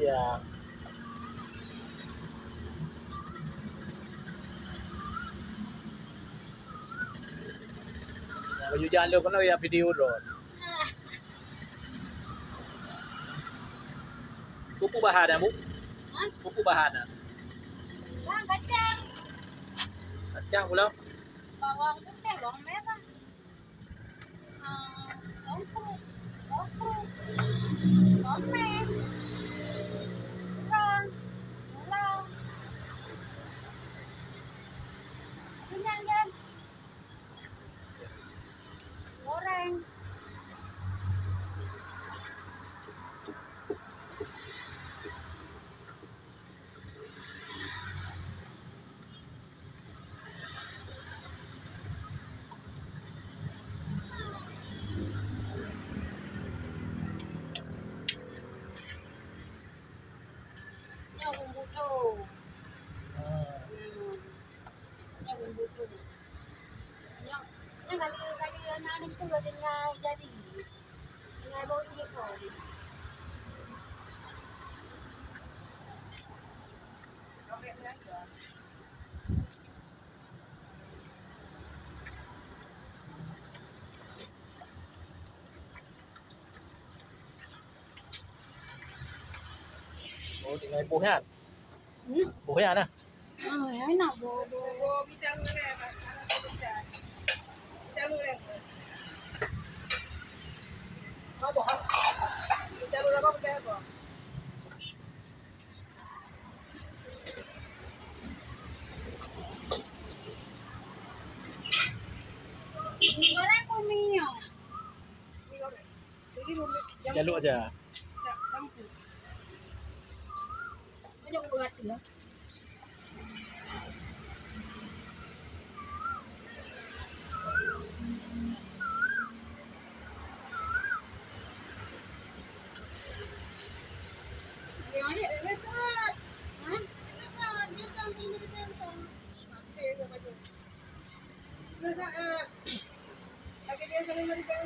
Ya. Yang baju jalo kono ya video drone. Pupuk bahan Bu? Pupuk bahan. Bang, kacang. Kacang pula. Bawang putih, bawang merah. Bawang tomat, terong, gula. Kenyang kan? Goreng. Ini bumbu tu. Ini bumbu tu. Yang kali anak ni tu dengan jadi. Dengan bau ni kau. Oh, tinggal buah. Buah nah. Enak bau. Bicara dulu ya, Pak. Bicara dulu ya. Apa? Bicara dulu apa bicara apa? Goreng kumio. Jaluk aja. Ada buat ya. Lagi dia saling berikan.